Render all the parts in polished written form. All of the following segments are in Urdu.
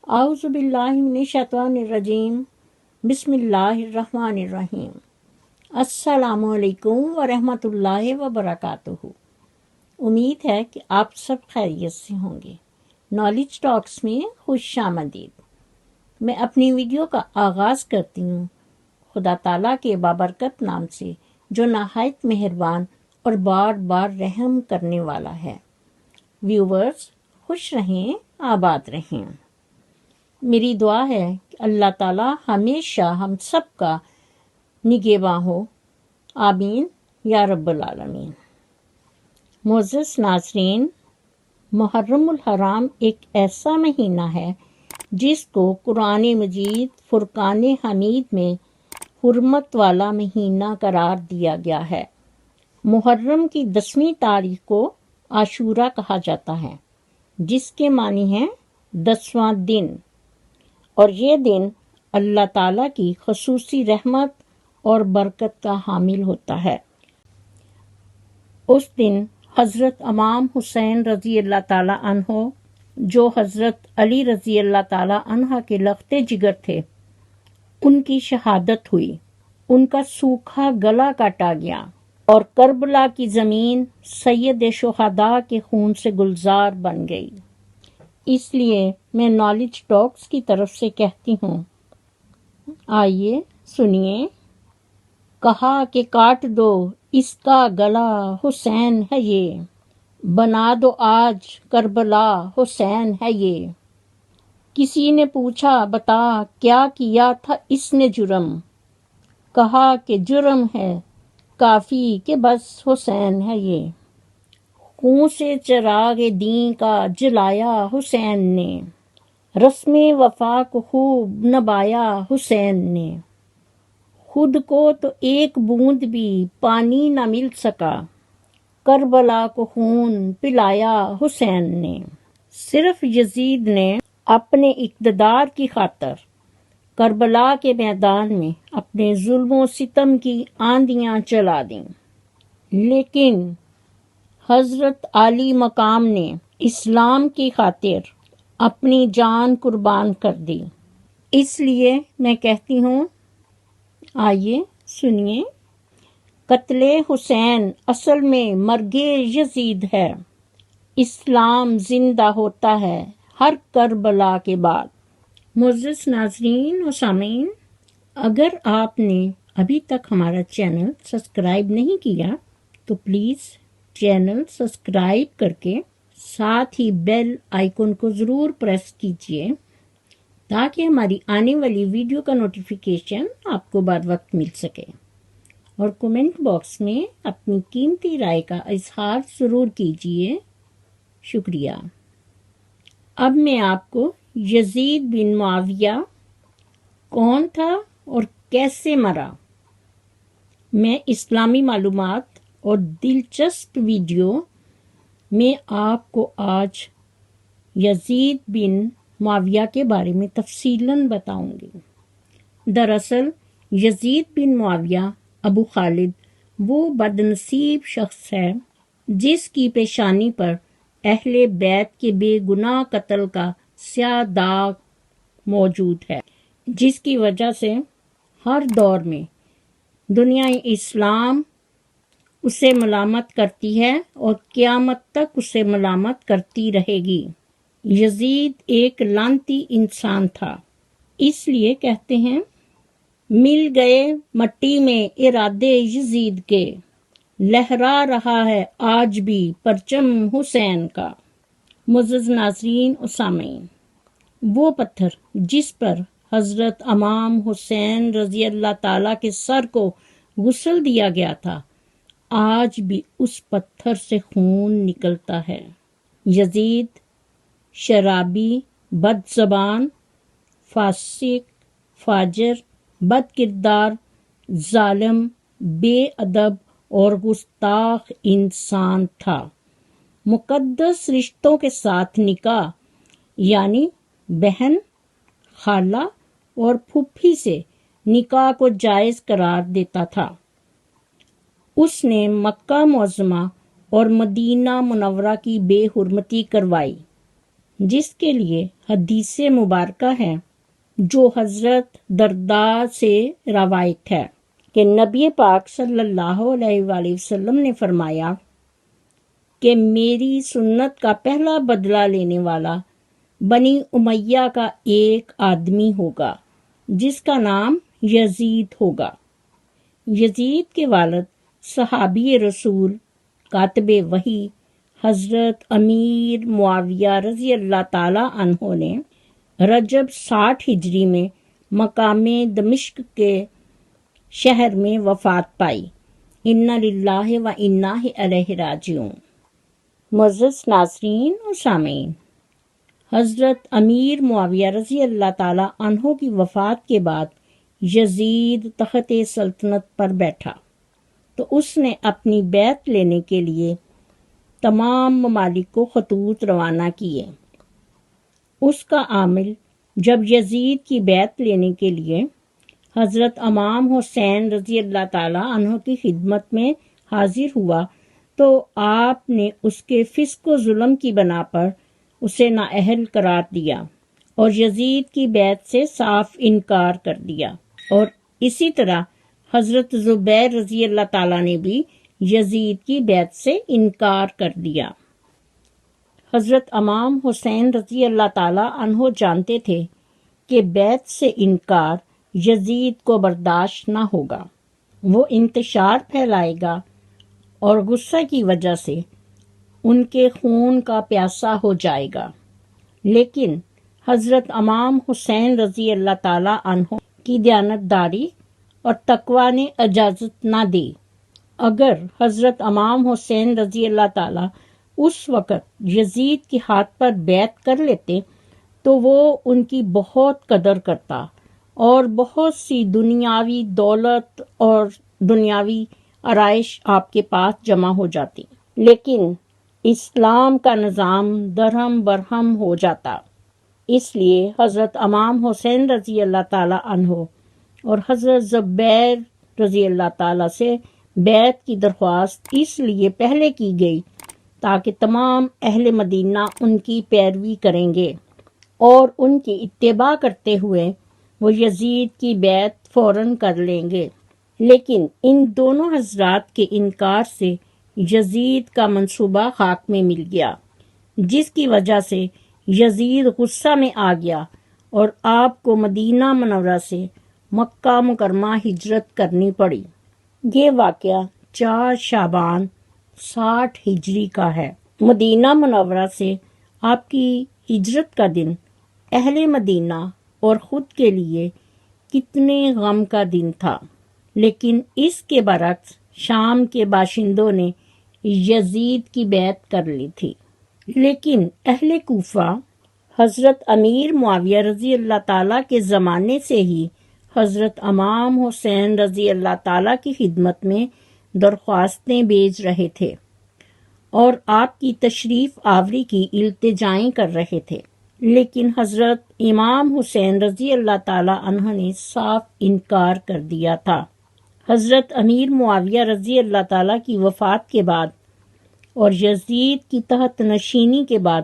اعوذ باللہ من الشیطان الرجیم، بسم اللہ الرحمن الرحیم۔ السلام علیکم ورحمۃ اللہ وبرکاتہ۔ امید ہے کہ آپ سب خیریت سے ہوں گے۔ نالج ٹاکس میں خوش آمدید۔ میں اپنی ویڈیو کا آغاز کرتی ہوں خدا تعالیٰ کے بابرکت نام سے، جو نہایت مہربان اور بار بار رحم کرنے والا ہے۔ ویورز خوش رہیں، آباد رہیں۔ میری دعا ہے کہ اللہ تعالیٰ ہمیشہ ہم سب کا نگہباں ہو، آمین یا رب العالمین۔ معزز ناظرین، محرم الحرام ایک ایسا مہینہ ہے جس کو قرآن مجید فرقان حمید میں حرمت والا مہینہ قرار دیا گیا ہے۔ محرم کی 10ویں تاریخ کو عاشورہ کہا جاتا ہے، جس کے معنی ہے 10واں دن، اور یہ دن اللہ تعالیٰ کی خصوصی رحمت اور برکت کا حامل ہوتا ہے۔ اس دن حضرت امام حسین رضی اللہ تعالیٰ عنہ، جو حضرت علی رضی اللہ تعالیٰ عنہ کے لخت جگر تھے، ان کی شہادت ہوئی، ان کا سوکھا گلا کاٹا گیا اور کربلا کی زمین سید شہداء کے خون سے گلزار بن گئی۔ اس لیے میں نالج ٹاکس کی طرف سے کہتی ہوں، آئیے سنیے۔ کہا کہ کاٹ دو اس کا گلا، حسین ہے یہ، بنا دو آج کربلا، حسین ہے یہ۔ کسی نے پوچھا بتا کیا کیا تھا اس نے جرم، کہا کہ جرم ہے کافی کہ بس حسین ہے یہ۔ خون سے چراغ دین کا جلایا حسین نے، رسم وفا کو خوب نبھایا حسین نے۔ خود کو تو ایک بوند بھی پانی نہ مل سکا، کربلا کو خون پلایا حسین نے۔ صرف یزید نے اپنے اقتدار کی خاطر کربلا کے میدان میں اپنے ظلم و ستم کی آندیاں چلا دیں، لیکن حضرت علی مقام نے اسلام کی خاطر اپنی جان قربان کر دی۔ اس لیے میں کہتی ہوں، آئیے سنیے۔ قتل حسین اصل میں مرگ یزید ہے، اسلام زندہ ہوتا ہے ہر کربلا کے بعد۔ معزز ناظرین و سامعین، اگر آپ نے ابھی تک ہمارا چینل سبسکرائب نہیں کیا تو پلیز چینل سبسکرائب کر کے ساتھ ہی بیل آئیکن کو ضرور پریس کیجیے، تاکہ ہماری آنے والی ویڈیو کا نوٹیفیکیشن آپ کو بر وقت مل سکے، اور کومنٹ باکس میں اپنی قیمتی رائے کا اظہار ضرور کیجیے۔ شکریہ۔ اب میں آپ کو یزید بن معاویہ کون تھا اور کیسے مرا، میں اسلامی معلومات اور دلچسپ ویڈیو میں آپ کو آج یزید بن معاویہ کے بارے میں تفصیلاً بتاؤں گی۔ دراصل یزید بن معاویہ ابو خالد وہ بدنصیب شخص ہے جس کی پیشانی پر اہل بیت کے بے گناہ قتل کا سیاہ داغ موجود ہے، جس کی وجہ سے ہر دور میں دنیا اسلام اسے ملامت کرتی ہے اور قیامت تک اسے ملامت کرتی رہے گی۔ یزید ایک لعنتی انسان تھا، اس لیے کہتے ہیں مل گئے مٹی میں ارادے یزید کے، لہرا رہا ہے آج بھی پرچم حسین کا۔ معزز ناظرین و سامعین، وہ پتھر جس پر حضرت امام حسین رضی اللہ تعالیٰ کے سر کو غسل دیا گیا تھا، آج بھی اس پتھر سے خون نکلتا ہے۔ یزید شرابی، بد زبان، فاسق، فاجر، بد کردار، ظالم، بے ادب اور گستاخ انسان تھا۔ مقدس رشتوں کے ساتھ نکاح، یعنی بہن، خالہ اور پھوپھی سے نکاح کو جائز قرار دیتا تھا۔ اس نے مکہ معظمہ اور مدینہ منورہ کی بے حرمتی کروائی، جس کے لیے حدیث مبارکہ ہے جو حضرت درداء سے روایت ہے کہ نبی پاک صلی اللہ علیہ وآلہ وسلم نے فرمایا کہ میری سنت کا پہلا بدلہ لینے والا بنی امیہ کا ایک آدمی ہوگا جس کا نام یزید ہوگا۔ یزید کے والد صحابی رسول کاتب وحی حضرت امیر معاویہ رضی اللہ تعالی عنہ نے رجب 60 ہجری میں مقام دمشق کے شہر میں وفات پائی۔ انا للہ و انا الیہ راجعون۔ معزز ناظرین و سامعین، حضرت امیر معاویہ رضی اللہ تعالی عنہ کی وفات کے بعد یزید تخت سلطنت پر بیٹھا تو اس نے اپنی بیعت لینے کے لیے تمام ممالک کو خطوط روانہ کیے۔ اس کا عامل جب یزید کی بیعت لینے کے لیے حضرت امام حسین رضی اللہ تعالی عنہ کی خدمت میں حاضر ہوا تو آپ نے اس کے فسق و ظلم کی بنا پر اسے نااہل قرار دیا اور یزید کی بیعت سے صاف انکار کر دیا، اور اسی طرح حضرت زبیر رضی اللہ تعالیٰ نے بھی یزید کی بیعت سے انکار کر دیا۔ حضرت امام حسین رضی اللہ تعالیٰ عنہ جانتے تھے کہ بیعت سے انکار یزید کو برداشت نہ ہوگا، وہ انتشار پھیلائے گا اور غصہ کی وجہ سے ان کے خون کا پیاسا ہو جائے گا۔ لیکن حضرت امام حسین رضی اللہ تعالیٰ عنہ کی دیانتداری اور تقوی نے اجازت نہ دی۔ اگر حضرت امام حسین رضی اللہ تعالیٰ اس وقت یزید کے ہاتھ پر بیعت کر لیتے تو وہ ان کی بہت قدر کرتا اور بہت سی دنیاوی دولت اور دنیاوی آرائش آپ کے پاس جمع ہو جاتی، لیکن اسلام کا نظام درہم برہم ہو جاتا۔ اس لیے حضرت امام حسین رضی اللہ تعالیٰ عنہ اور حضرت زبیر رضی اللہ تعالیٰ سے بیعت کی درخواست اس لیے پہلے کی گئی تاکہ تمام اہل مدینہ ان کی پیروی کریں گے اور ان کی اتباع کرتے ہوئے وہ یزید کی بیعت فوراً کر لیں گے۔ لیکن ان دونوں حضرات کے انکار سے یزید کا منصوبہ خاک میں مل گیا، جس کی وجہ سے یزید غصہ میں آ گیا اور آپ کو مدینہ منورہ سے مکہ مکرمہ ہجرت کرنی پڑی۔ یہ واقعہ 4 شعبان 60 ہجری کا ہے۔ مدینہ منورہ سے آپ کی ہجرت کا دن اہل مدینہ اور خود کے لیے کتنے غم کا دن تھا، لیکن اس کے برعکس شام کے باشندوں نے یزید کی بیعت کر لی تھی۔ لیکن اہل کوفہ حضرت امیر معاویہ رضی اللہ تعالیٰ کے زمانے سے ہی حضرت امام حسین رضی اللہ تعالیٰ کی خدمت میں درخواستیں بھیج رہے تھے اور آپ کی تشریف آوری کی التجائیں کر رہے تھے، لیکن حضرت امام حسین رضی اللہ تعالیٰ عنہ نے صاف انکار کر دیا تھا۔ حضرت امیر معاویہ رضی اللہ تعالیٰ کی وفات کے بعد اور یزید کی تحت نشینی کے بعد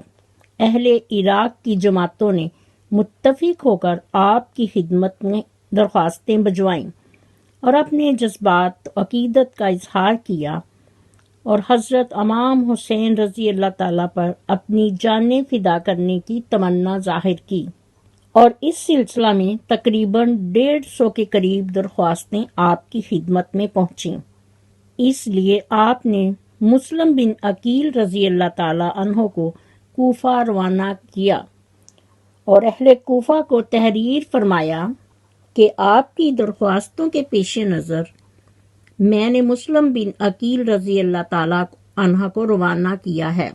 اہل عراق کی جماعتوں نے متفق ہو کر آپ کی خدمت میں درخواستیں بھجوائیں اور اپنے جذبات و عقیدت کا اظہار کیا اور حضرت امام حسین رضی اللہ تعالیٰ پر اپنی جانیں فدا کرنے کی تمنا ظاہر کی، اور اس سلسلہ میں تقریباً 150 کے قریب درخواستیں آپ کی خدمت میں پہنچیں۔ اس لیے آپ نے مسلم بن عقیل رضی اللہ تعالیٰ عنہ کو کوفہ روانہ کیا اور اہل کوفہ کو تحریر فرمایا کہ آپ کی درخواستوں کے پیش نظر میں نے مسلم بن عقیل رضی اللہ تعالیٰ عنہ کو روانہ کیا ہے،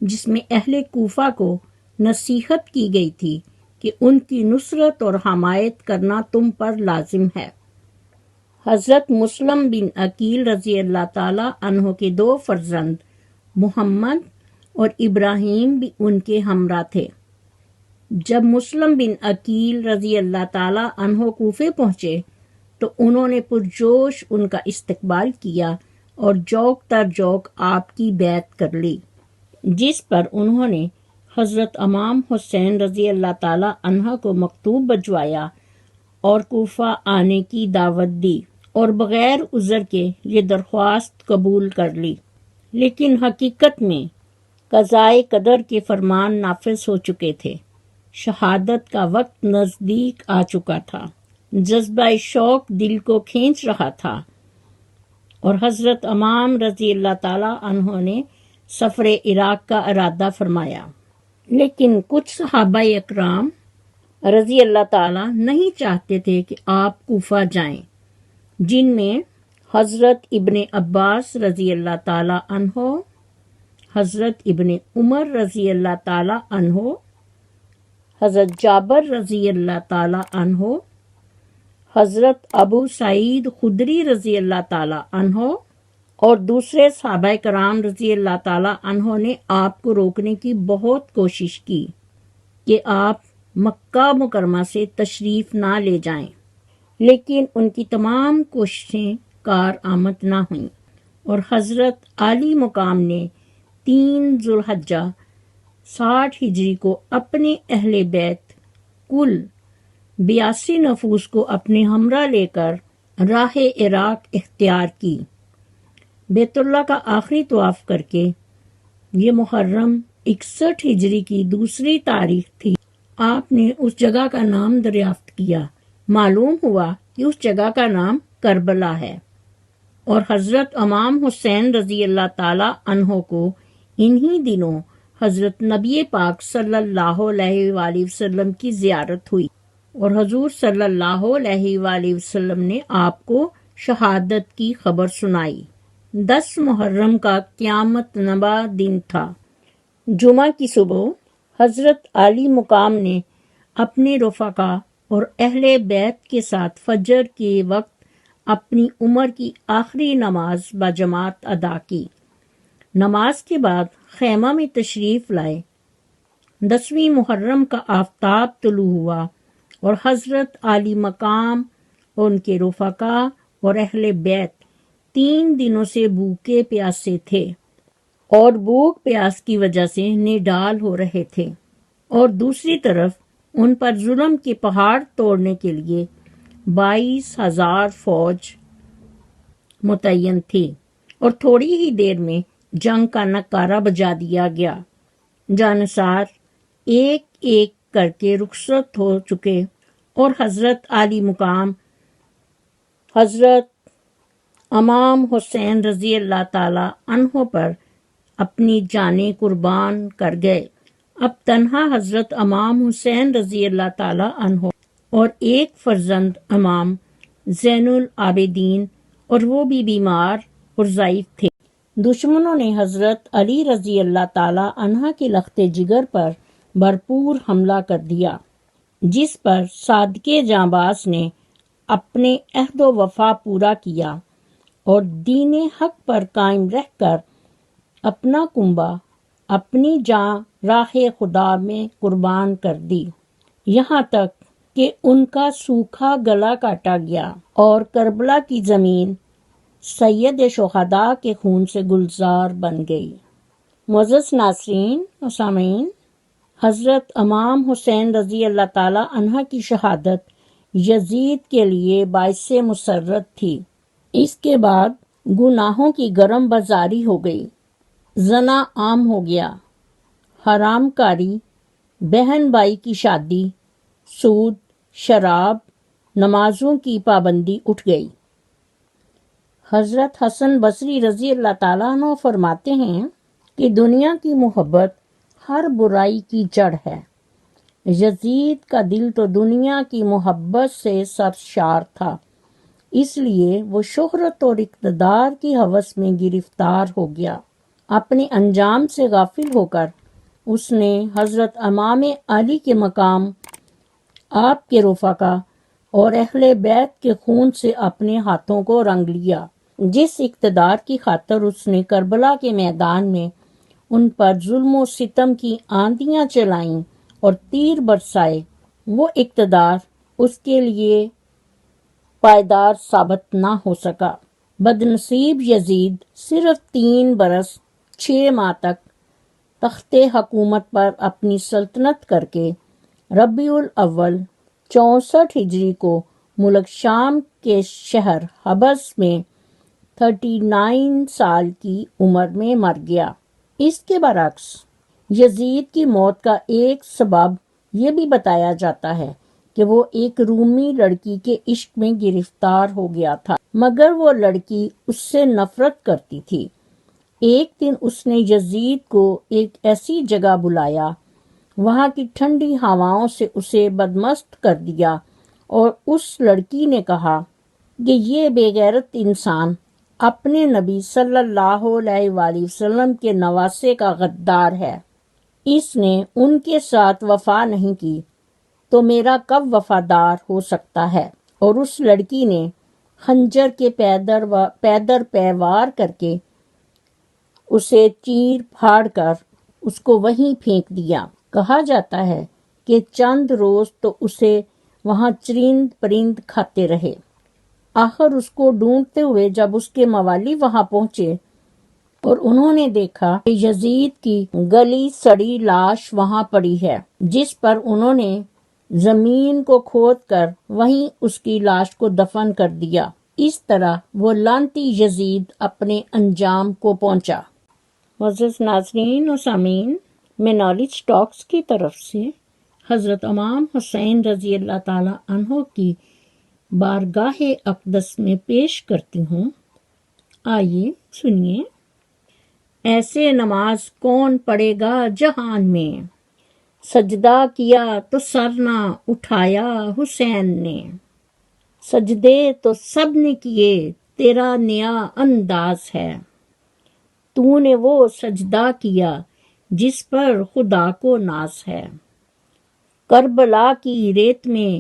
جس میں اہل کوفہ کو نصیحت کی گئی تھی کہ ان کی نصرت اور حمایت کرنا تم پر لازم ہے۔ حضرت مسلم بن عقیل رضی اللہ تعالیٰ عنہ کے 2 فرزند محمد اور ابراہیم بھی ان کے ہمراہ تھے۔ جب مسلم بن عقیل رضی اللہ تعالیٰ عنہ کوفے پہنچے تو انہوں نے پرجوش ان کا استقبال کیا اور جوک تر جوک آپ کی بیعت کر لی، جس پر انہوں نے حضرت امام حسین رضی اللہ تعالی عنہ کو مکتوب بھجوایا اور کوفہ آنے کی دعوت دی اور بغیر عذر کے یہ درخواست قبول کر لی، لیکن حقیقت میں قضائے قدر کے فرمان نافذ ہو چکے تھے۔ شہادت کا وقت نزدیک آ چکا تھا، جذبہ شوق دل کو کھینچ رہا تھا اور حضرت امام رضی اللہ تعالی عنہ نے سفر عراق کا ارادہ فرمایا، لیکن کچھ صحابہ اکرام رضی اللہ تعالی نہیں چاہتے تھے کہ آپ کوفہ جائیں، جن میں حضرت ابن عباس رضی اللہ تعالی عنہ، حضرت ابن عمر رضی اللہ تعالی عنہ، حضرت جابر رضی اللہ تعالی عنہ، حضرت ابو سعید خدری رضی اللہ تعالی عنہ اور دوسرے صحابہ کرام رضی اللہ تعالی عنہ نے آپ کو روکنے کی بہت کوشش کی کہ آپ مکہ مکرمہ سے تشریف نہ لے جائیں، لیکن ان کی تمام کوششیں کارآمد نہ ہوئیں اور حضرت عالی مقام نے 3 ذوالحجہ 60 ہجری کو اپنے اہل بیت کل 82 نفوس کو اپنے ہمراہ لے کر راہ عراق اختیار کی۔ بیت اللہ کا آخری طواف کر کے یہ محرم 61 ہجری کی دوسری تاریخ تھی، آپ نے اس جگہ کا نام دریافت کیا۔ معلوم ہوا کہ اس جگہ کا نام کربلا ہے اور حضرت امام حسین رضی اللہ تعالی عنہ کو انہی دنوں حضرت نبی پاک صلی اللہ علیہ وآلہ وسلم کی زیارت ہوئی اور حضور صلی اللہ علیہ وآلہ وسلم نے آپ کو شہادت کی خبر سنائی۔ 10 محرم کا قیامت نبا دن تھا۔ جمعہ کی صبح حضرت عالی مقام نے اپنے رفقا اور اہل بیت کے ساتھ فجر کے وقت اپنی عمر کی آخری نماز باجماعت ادا کی۔ نماز کے بعد خیمہ میں تشریف لائے۔ 10ویں محرم کا آفتاب طلوع ہوا اور حضرت عالی مقام اور ان کے رفقا اور اہل بیت 3 دنوں سے بھوکے پیاسے تھے اور بھوک پیاس کی وجہ سے نڈال ہو رہے تھے، اور دوسری طرف ان پر ظلم کے پہاڑ توڑنے کے لیے 22,000 فوج متعین تھی اور تھوڑی ہی دیر میں جنگ کا نعرہ بجا دیا گیا۔ جانصار ایک ایک کر کے رخصت ہو چکے اور حضرت عالی مقام حضرت امام حسین رضی اللہ تعالی عنہ پر اپنی جانیں قربان کر گئے۔ اب تنہا حضرت امام حسین رضی اللہ تعالی عنہ اور ایک فرزند امام زین العابدین، اور وہ بھی بیمار اور ضعیف تھے۔ دشمنوں نے حضرت علی رضی اللہ تعالی عنہ کے لخت جگر پر بھرپور حملہ کر دیا، جس پر صادق جانباز نے اپنے عہد و وفا پورا کیا اور دین حق پر قائم رہ کر اپنا کنبہ اپنی جان راہ خدا میں قربان کر دی، یہاں تک کہ ان کا سوکھا گلا کاٹا گیا اور کربلا کی زمین سید شہداء کے خون سے گلزار بن گئی۔ معزز ناظرین و سامعین، حضرت امام حسین رضی اللہ تعالی عنہ کی شہادت یزید کے لیے باعث مسرت تھی۔ اس کے بعد گناہوں کی گرم بازاری ہو گئی، زنا عام ہو گیا، حرام کاری، بہن بھائی کی شادی، سود، شراب، نمازوں کی پابندی اٹھ گئی۔ حضرت حسن بصری رضی اللہ تعالیٰ عنہ فرماتے ہیں کہ دنیا کی محبت ہر برائی کی جڑ ہے۔ یزید کا دل تو دنیا کی محبت سے سرشار تھا، اس لیے وہ شہرت اور اقتدار کی ہوس میں گرفتار ہو گیا۔ اپنے انجام سے غافل ہو کر اس نے حضرت امام علی کے مقام، آپ کے رفقا اور اہل بیت کے خون سے اپنے ہاتھوں کو رنگ لیا۔ جس اقتدار کی خاطر اس نے کربلا کے میدان میں ان پر ظلم و ستم کی آندیاں چلائیں اور تیر برسائے، وہ اقتدار اس کے لیے پائیدار ثابت نہ ہو سکا۔ بدنصیب یزید صرف 3 برس 6 ماہ تک تخت حکومت پر اپنی سلطنت کر کے ربیع الاول 64 ہجری کو ملک شام کے شہر حبس میں 39 سال کی عمر میں مر گیا۔ اس کے برعکس یزید کی موت کا ایک سبب یہ بھی بتایا جاتا ہے کہ وہ ایک رومی لڑکی کے عشق میں گرفتار ہو گیا تھا، مگر وہ لڑکی اس سے نفرت کرتی تھی۔ ایک دن اس نے یزید کو ایک ایسی جگہ بلایا، وہاں کی ٹھنڈی ہواؤں سے اسے بدمست کر دیا، اور اس لڑکی نے کہا کہ یہ بے غیرت انسان اپنے نبی صلی اللہ علیہ وآلہ وسلم کے نواسے کا غدار ہے۔ اس نے ان کے ساتھ وفا نہیں کی تو میرا کب وفادار ہو سکتا ہے؟ اور اس لڑکی نے خنجر کے پیدر پیوار کر کے اسے چیر پھاڑ کر اس کو وہیں پھینک دیا۔ کہا جاتا ہے کہ چند روز تو اسے وہاں چرند پرند کھاتے رہے۔ آخر اس کو ڈھونڈتے ہوئے جب اس کے موالی وہاں پہنچے اور انہوں نے دیکھا کہ یزید کی گلی سڑی لاش وہاں پڑی ہے، جس پر انہوں نے زمین کو کھود کر وہیں اس کی لاش کو دفن کر دیا۔ اس طرح وہ لعنتی یزید اپنے انجام کو پہنچا۔ معزز ناظرین و سامعین، میں نالج ٹاکس کی طرف سے حضرت امام حسین رضی اللہ تعالی عنہ کی بارگاہ اقدس میں پیش کرتی ہوں۔ آئیے سنیے۔ ایسے نماز کون پڑھے گا جہان میں، سجدہ کیا تو سر نہ اٹھایا حسین نے، سجدے تو سب نے کیے تیرا نیا انداز ہے، تو نے وہ سجدہ کیا جس پر خدا کو ناز ہے، کربلا کی ریت میں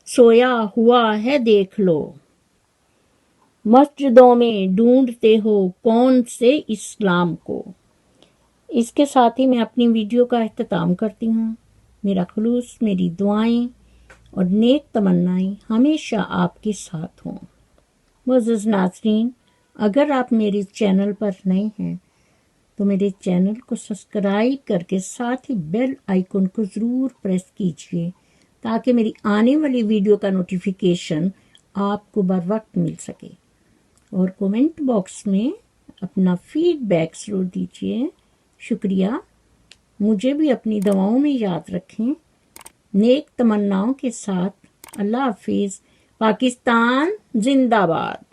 سویا ہوا ہے دیکھ لو، مسجدوں میں ڈھونڈتے ہو کون سے اسلام کو۔ اس کے ساتھ ہی میں اپنی ویڈیو کا اختتام کرتی ہوں۔ میرا خلوص، میری دعائیں اور نیک تمنائیں ہمیشہ آپ کے ساتھ ہوں۔ معزز ناظرین، اگر آپ میرے چینل پر نئے ہیں تو میرے چینل کو سبسکرائب کر کے ساتھ ہی بیل آئیکن کو ضرور پریس کیجیے تاکہ میری آنے والی ویڈیو کا نوٹیفیکیشن آپ کو بر وقت مل سکے، اور کومنٹ باکس میں اپنا فیڈ بیک ضرور دیجیے۔ شکریہ۔ مجھے بھی اپنی دعاؤں میں یاد رکھیں۔ نیک تمناؤں کے ساتھ اللہ حافظ۔ پاکستان زندہ باد۔